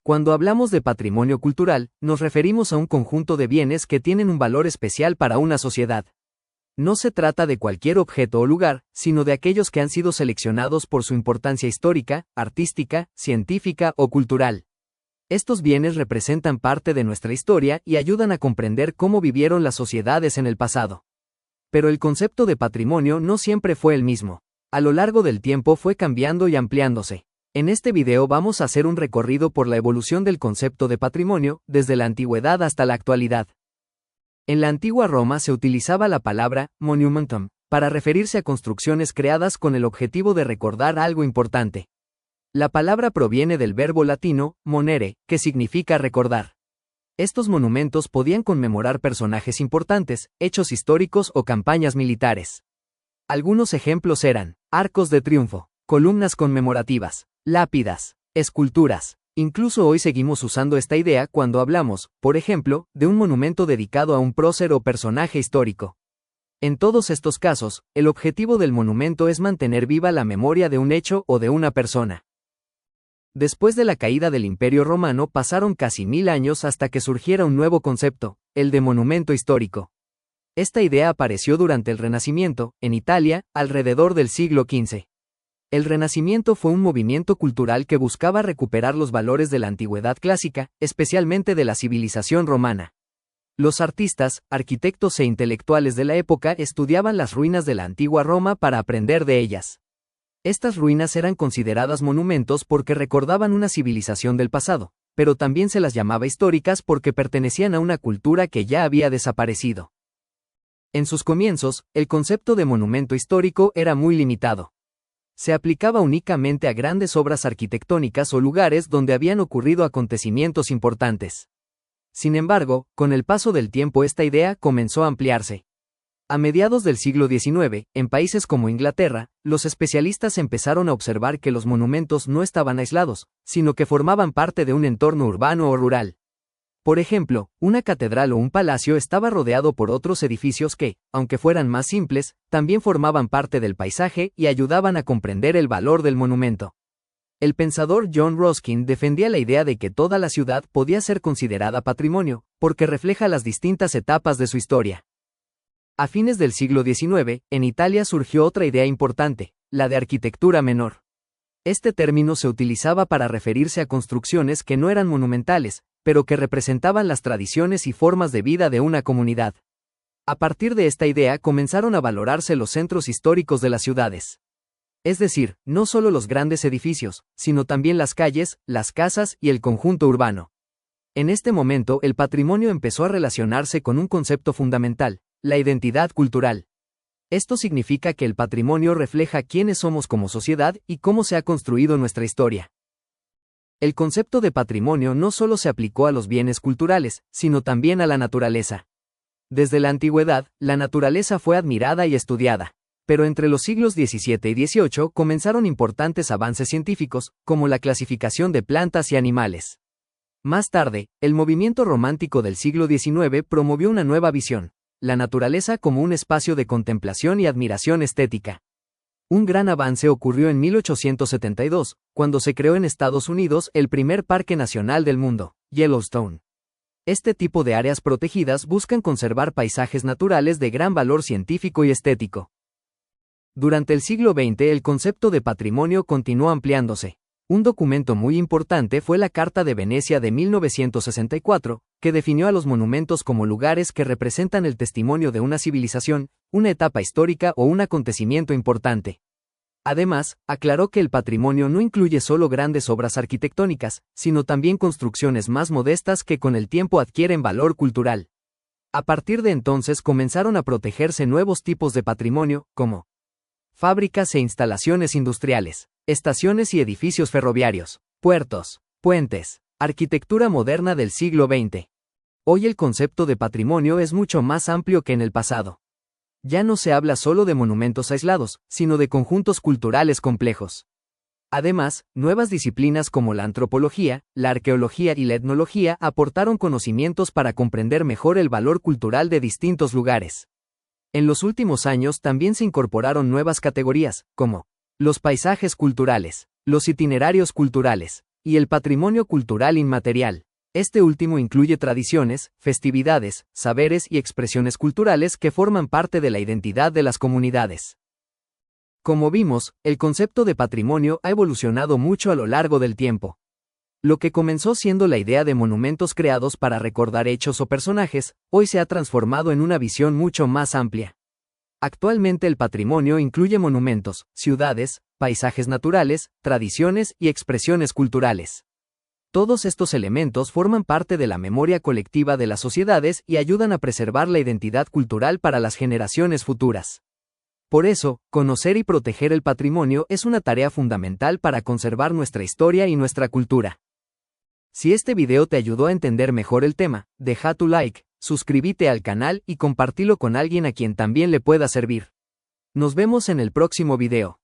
Cuando hablamos de patrimonio cultural, nos referimos a un conjunto de bienes que tienen un valor especial para una sociedad. No se trata de cualquier objeto o lugar, sino de aquellos que han sido seleccionados por su importancia histórica, artística, científica o cultural. Estos bienes representan parte de nuestra historia y ayudan a comprender cómo vivieron las sociedades en el pasado. Pero el concepto de patrimonio no siempre fue el mismo. A lo largo del tiempo fue cambiando y ampliándose. En este video vamos a hacer un recorrido por la evolución del concepto de patrimonio, desde la antigüedad hasta la actualidad. En la antigua Roma se utilizaba la palabra monumentum para referirse a construcciones creadas con el objetivo de recordar algo importante. La palabra proviene del verbo latino monere, que significa recordar. Estos monumentos podían conmemorar personajes importantes, hechos históricos o campañas militares. Algunos ejemplos eran arcos de triunfo, columnas conmemorativas, lápidas, esculturas. Incluso hoy seguimos usando esta idea cuando hablamos, por ejemplo, de un monumento dedicado a un prócer o personaje histórico. En todos estos casos, el objetivo del monumento es mantener viva la memoria de un hecho o de una persona. Después de la caída del Imperio Romano pasaron casi 1000 años hasta que surgiera un nuevo concepto, el de monumento histórico. Esta idea apareció durante el Renacimiento, en Italia, alrededor del siglo XV. El Renacimiento fue un movimiento cultural que buscaba recuperar los valores de la antigüedad clásica, especialmente de la civilización romana. Los artistas, arquitectos e intelectuales de la época estudiaban las ruinas de la antigua Roma para aprender de ellas. Estas ruinas eran consideradas monumentos porque recordaban una civilización del pasado, pero también se las llamaba históricas porque pertenecían a una cultura que ya había desaparecido. En sus comienzos, el concepto de monumento histórico era muy limitado. Se aplicaba únicamente a grandes obras arquitectónicas o lugares donde habían ocurrido acontecimientos importantes. Sin embargo, con el paso del tiempo esta idea comenzó a ampliarse. A mediados del siglo XIX, en países como Inglaterra, los especialistas empezaron a observar que los monumentos no estaban aislados, sino que formaban parte de un entorno urbano o rural. Por ejemplo, una catedral o un palacio estaba rodeado por otros edificios que, aunque fueran más simples, también formaban parte del paisaje y ayudaban a comprender el valor del monumento. El pensador John Ruskin defendía la idea de que toda la ciudad podía ser considerada patrimonio, porque refleja las distintas etapas de su historia. A fines del siglo XIX, en Italia surgió otra idea importante, la de arquitectura menor. Este término se utilizaba para referirse a construcciones que no eran monumentales, pero que representaban las tradiciones y formas de vida de una comunidad. A partir de esta idea comenzaron a valorarse los centros históricos de las ciudades. Es decir, no solo los grandes edificios, sino también las calles, las casas y el conjunto urbano. En este momento el patrimonio empezó a relacionarse con un concepto fundamental, la identidad cultural. Esto significa que el patrimonio refleja quiénes somos como sociedad y cómo se ha construido nuestra historia. El concepto de patrimonio no solo se aplicó a los bienes culturales, sino también a la naturaleza. Desde la antigüedad, la naturaleza fue admirada y estudiada. Pero entre los siglos XVII y XVIII comenzaron importantes avances científicos, como la clasificación de plantas y animales. Más tarde, el movimiento romántico del siglo XIX promovió una nueva visión, la naturaleza como un espacio de contemplación y admiración estética. Un gran avance ocurrió en 1872, cuando se creó en Estados Unidos el primer parque nacional del mundo, Yellowstone. Este tipo de áreas protegidas buscan conservar paisajes naturales de gran valor científico y estético. Durante el siglo XX el concepto de patrimonio continuó ampliándose. Un documento muy importante fue la Carta de Venecia de 1964, que definió a los monumentos como lugares que representan el testimonio de una civilización, una etapa histórica o un acontecimiento importante. Además, aclaró que el patrimonio no incluye solo grandes obras arquitectónicas, sino también construcciones más modestas que con el tiempo adquieren valor cultural. A partir de entonces comenzaron a protegerse nuevos tipos de patrimonio, como fábricas e instalaciones industriales, estaciones y edificios ferroviarios, puertos, puentes, arquitectura moderna del siglo XX. Hoy el concepto de patrimonio es mucho más amplio que en el pasado. Ya no se habla solo de monumentos aislados, sino de conjuntos culturales complejos. Además, nuevas disciplinas como la antropología, la arqueología y la etnología aportaron conocimientos para comprender mejor el valor cultural de distintos lugares. En los últimos años también se incorporaron nuevas categorías, como los paisajes culturales, los itinerarios culturales, y el patrimonio cultural inmaterial. Este último incluye tradiciones, festividades, saberes y expresiones culturales que forman parte de la identidad de las comunidades. Como vimos, el concepto de patrimonio ha evolucionado mucho a lo largo del tiempo. Lo que comenzó siendo la idea de monumentos creados para recordar hechos o personajes, hoy se ha transformado en una visión mucho más amplia. Actualmente el patrimonio incluye monumentos, ciudades, paisajes naturales, tradiciones y expresiones culturales. Todos estos elementos forman parte de la memoria colectiva de las sociedades y ayudan a preservar la identidad cultural para las generaciones futuras. Por eso, conocer y proteger el patrimonio es una tarea fundamental para conservar nuestra historia y nuestra cultura. Si este video te ayudó a entender mejor el tema, deja tu like, suscríbete al canal y compártelo con alguien a quien también le pueda servir. Nos vemos en el próximo video.